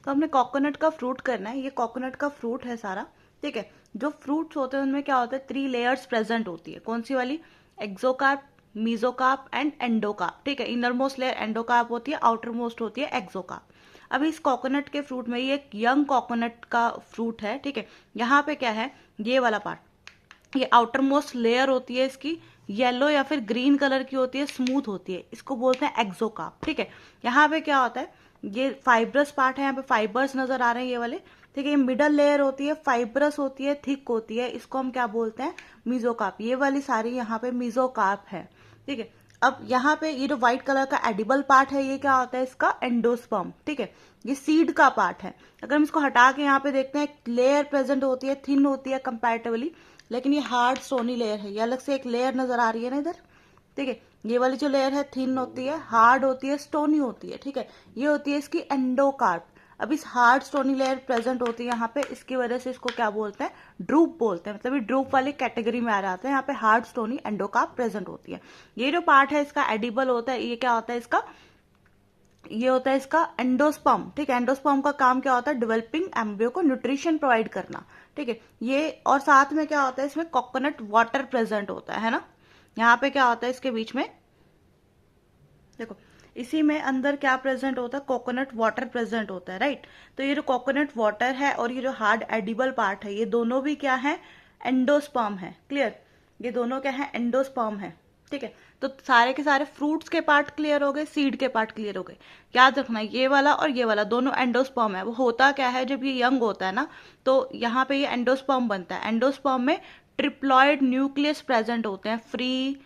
तो हमने कोकोनट का फ्रूट करना है। ये कोकोनट का फ्रूट है सारा, ठीक है। जो फ्रूट्स होते हैं उनमें क्या होता है, 3 लेयर्स प्रेजेंट होती है। कौन सी वाली? एक्सोकार्प, मीजोकार्प एंड एंडोकार्प, ठीक है। इनर मोस्ट लेयर एंडोकार्प होती है, आउटर मोस्ट होती है एक्सोकार्प। अभी इस कोकोनट के फ्रूट में, ये एक यंग कोकोनट का फ्रूट है, ठीक है। यहाँ पे क्या है, ये वाला पार्ट, ये आउटर मोस्ट लेयर होती है इसकी, येलो या फिर ग्रीन कलर की होती है, स्मूथ होती है, इसको बोलते हैं एक्सोकार्प, ठीक है। यहाँ पे क्या होता है, ये फाइब्रस पार्ट है, यहाँ पे फाइबर्स नजर आ रहे हैं ये वाले, ठीक है। ये मिडल लेयर होती है, फाइब्रस होती है, थिक होती है, इसको हम क्या बोलते हैं, मीजोकार्प। ये वाली सारी यहाँ पे मीजोकार्प है, ठीक है। अब यहाँ पे ये जो व्हाइट कलर का एडिबल पार्ट है, ये क्या होता है, इसका एंडोस्पर्म, ठीक है। ये सीड का पार्ट है। अगर हम इसको हटा के यहाँ पे देखते हैं, लेयर प्रेजेंट होती है, थिन होती है कंपैरेटिवली, लेकिन ये हार्ड स्टोनी लेयर है। ये अलग से एक लेयर नजर आ रही है ना इधर, ठीक है। ये वाली जो लेयर है थिन होती है, हार्ड होती है, स्टोनी होती है, ठीक है। ये होती है इसकी एंडोकार्प। अब इस हार्ड स्टोनी लेयर प्रेजेंट होती है यहाँ पे, इसकी वजह से इसको क्या बोलते हैं, ड्रूप बोलते हैं। मतलब ये ड्रूप वाली कैटेगरी में आ जाते हैं। यहाँ पे हार्ड स्टोनी एंडोकार्प प्रेजेंट होती है। ये जो पार्ट है इसका एडिबल होता है। ये क्या होता है इसका, ये होता है इसका एंडोस्पर्म, ठीक है। एंडोस्पर्म का काम क्या होता है, डेवलपिंग एम्ब्रियो को न्यूट्रिशन प्रोवाइड करना, ठीक है। ये और साथ में क्या होता है, इसमें कोकोनट वाटर प्रेजेंट होता है ना। यहाँ पे क्या होता है इसके बीच में, देखो, इसी में अंदर क्या प्रेजेंट होता है, कोकोनट वाटर प्रेजेंट होता है, राइट। तो ये जो कोकोनट वाटर है और ये जो हार्ड एडिबल पार्ट है, ये दोनों भी क्या है, एंडोस्पर्म है। क्लियर? ये दोनों क्या है, एंडोस्पर्म है, ठीक है। तो सारे के सारे फ्रूट्स के पार्ट क्लियर हो गए, सीड के पार्ट क्लियर हो गए। याद रखना, ये वाला और ये वाला दोनों एंडोस्पर्म है। वो होता क्या है, जब ये यंग होता है ना, तो यहाँ पे ये एंडोस्पर्म बनता है। एंडोस्पर्म में ट्रिप्लॉइड न्यूक्लियस प्रेजेंट होते हैं, फ्री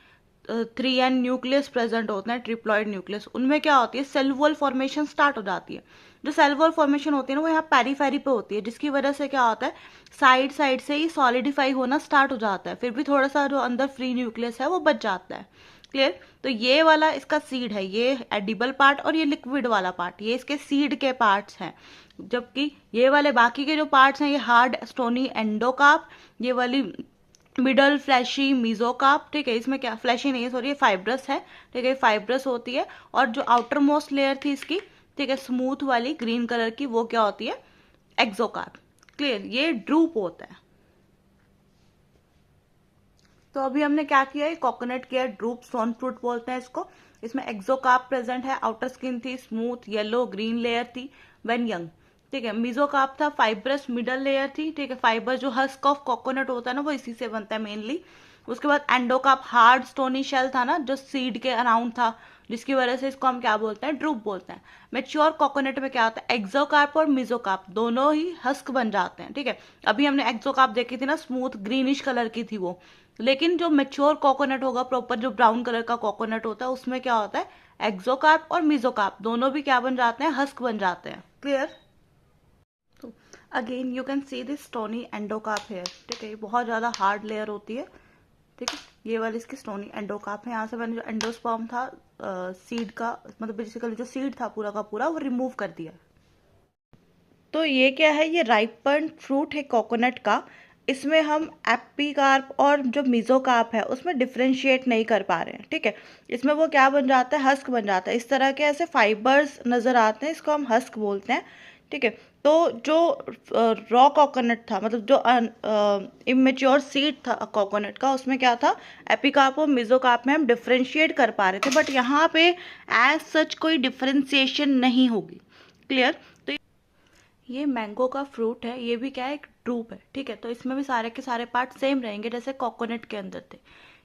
3n न्यूक्लियस प्रेजेंट होते हैं, ट्रिप्लॉइड न्यूक्लियस। उनमें क्या होती है, सेल वॉल फॉर्मेशन स्टार्ट हो जाती है। जो सेल वॉल फॉर्मेशन होती है ना, वो यहाँ पेरीफेरी पे होती है, जिसकी वजह से क्या होता है, साइड साइड से ही सॉलिडिफाई होना स्टार्ट हो जाता है। फिर भी थोड़ा सा जो अंदर फ्री न्यूक्लियस है वो बच जाता है। क्लियर? तो ये वाला इसका सीड है, ये एडिबल पार्ट, और ये लिक्विड वाला पार्ट, ये इसके सीड के पार्ट्स हैं। जबकि ये वाले बाकी के जो पार्ट्स हैं, ये हार्ड स्टोनी एंडोकार्प, ये वाली मिडल फ्लैशी मीजोकार्प, ठीक है। इसमें क्या, फ्लैशी नहीं है सॉरी, ये फाइब्रस है, ठीक है, फाइब्रस होती है। और जो आउटर मोस्ट लेयर थी इसकी, ठीक है, स्मूथ वाली ग्रीन कलर की, वो क्या होती है, एक्सोकार्प। क्लियर? ये ड्रूप होता है। तो अभी हमने क्या किया है, कोकोनट किया, ड्रूप स्टोन फ्रूट बोलते हैं इसको। इसमें एक्सोकार्प प्रेजेंट है, आउटर स्किन थी स्मूथ येलो ग्रीन लेयर थी व्हेन यंग, ठीक है। मीजोकार्प था, फाइब्रस मिडल लेयर थी, ठीक है। फाइबर जो हस्क ऑफ कोकोनट होता है ना, वो इसी से बनता है मेनली। उसके बाद एंडोकार्प हार्ड स्टोनी शेल था ना, जो सीड के अराउंड था, जिसकी वजह से इसको हम क्या बोलते हैं, ड्रूप बोलते हैं। मेच्योर कोकोनट में क्या होता है, एक्सोकार्प और मीजोकार्प दोनों ही हस्क बन जाते हैं, ठीक है। अभी हमने एक्सोकार्प देखी थी ना, स्मूथ ग्रीनिश कलर की थी वो। लेकिन जो मेच्योर कोकोनट होगा, प्रॉपर जो ब्राउन कलर का कोकोनट होता है, उसमें क्या होता है, एक्सोकार्प और मीजोकार्प दोनों भी क्या बन जाते हैं, हस्क बन जाते हैं। क्लियर? तो again you can see this stony endocarp here, ठीक है। ये बहुत ज्यादा हार्ड लेयर होती है, ठीक है। ये वाली इसकी स्टोनी एंडोकार्प है। यहाँ से मैंने जो एंडोस्पर्म था सीड का, मतलब बेसिकली जो सीड था पूरा का पूरा, वो रिमूव कर दिया। तो ये क्या है, ये राइपन फ्रूट है कोकोनट का। इसमें हम एपिकार्प और जो मीजोकार्प है उसमें डिफ्रेंशिएट नहीं कर पा रहे हैं, ठीक है। इसमें वो क्या बन जाता है, हस्क बन जाता है। इस तरह के ऐसे फाइबर्स नजर आते हैं, इसको हम हस्क बोलते हैं, ठीक है। तो जो रॉ कोकोनट था, मतलब जो इमेच्योर सीड था कोकोनट का, उसमें क्या था, एपिकार्प और मेसोकार्प में हम डिफ्रेंशिएट कर पा रहे थे। बट यहाँ पे एज सच कोई डिफ्रेंशिएशन नहीं होगी। क्लियर? तो ये मैंगो का फ्रूट है, ये भी क्या है, एक ड्रूप है, ठीक है। तो इसमें भी सारे के सारे पार्ट सेम रहेंगे जैसे कोकोनट के अंदर थे।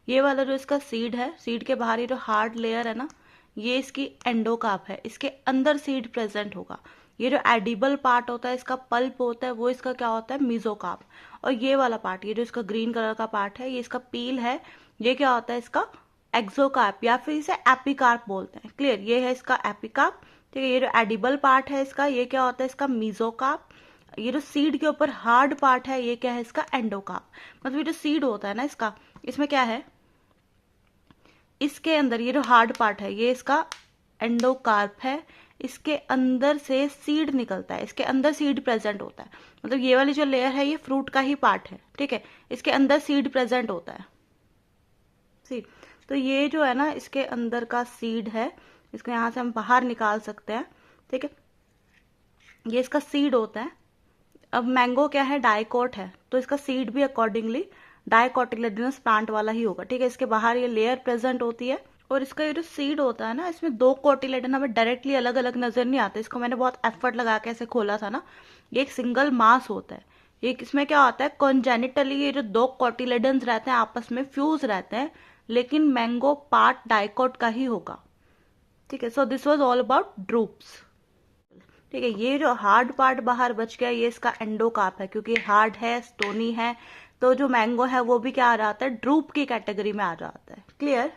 ये वाला जो इसका सीड है, सीड के बाहर ये जो हार्ड लेयर है ना, ये इसकी एंडोकार्प है, इसके अंदर सीड प्रेजेंट होगा। ये जो एडिबल पार्ट होता है, इसका पल्प होता है, वो इसका क्या होता है, मीजोकार्प। और ये वाला पार्ट, ये जो इसका ग्रीन कलर का पार्ट है, ये इसका पील है, ये क्या होता है इसका एक्सोकार्प, या फिर इसे एपिकार्प बोलते हैं। क्लियर? ये है इसका एपिकार्प, ठीक है। ये जो एडिबल पार्ट है इसका, ये क्या होता है इसका मीजोकार्प। ये जो सीड के ऊपर हार्ड पार्ट है, ये क्या है इसका एंडोकार्प। मतलब ये जो सीड होता है ना इसका, इसमें क्या है, इसके अंदर ये जो हार्ड पार्ट है, ये इसका एंडोकार्प है। इसके अंदर से सीड निकलता है, इसके अंदर सीड प्रेजेंट होता है। मतलब ये वाली जो लेयर है, ये फ्रूट का ही पार्ट है, ठीक है। इसके अंदर सीड प्रेजेंट होता है, सीड। तो ये जो है ना, इसके अंदर का सीड है, इसको यहाँ से हम बाहर निकाल सकते हैं, ठीक है। ये इसका सीड होता है। अब मैंगो क्या है, डाइकोट है, तो इसका सीड भी अकॉर्डिंगली डाइकोटिलेडनस प्लांट वाला ही होगा, ठीक है। इसके बाहर ये लेयर प्रेजेंट होती है, और इसका ये जो सीड होता है ना, इसमें दो कोटिलेडन हमें डायरेक्टली अलग अलग नजर नहीं आते। इसको मैंने बहुत एफर्ट लगा के ऐसे खोला था ना, ये एक सिंगल मास होता है। ये इसमें क्या होता है, कॉन्जेनिटली ये जो दो कोटिलेडन्स रहते हैं आपस में फ्यूज रहते हैं, लेकिन मैंगो पार्ट डाइकोट का ही होगा, ठीक है। So this was all about drupes, ठीक है। ये जो हार्ड पार्ट बाहर बच गया, ये इसका एंडोकार्प है, क्योंकि हार्ड है, स्टोनी है, तो जो मैंगो है वो भी क्या आ जाता है, ड्रूप की कैटेगरी में आ जाता है। क्लियर।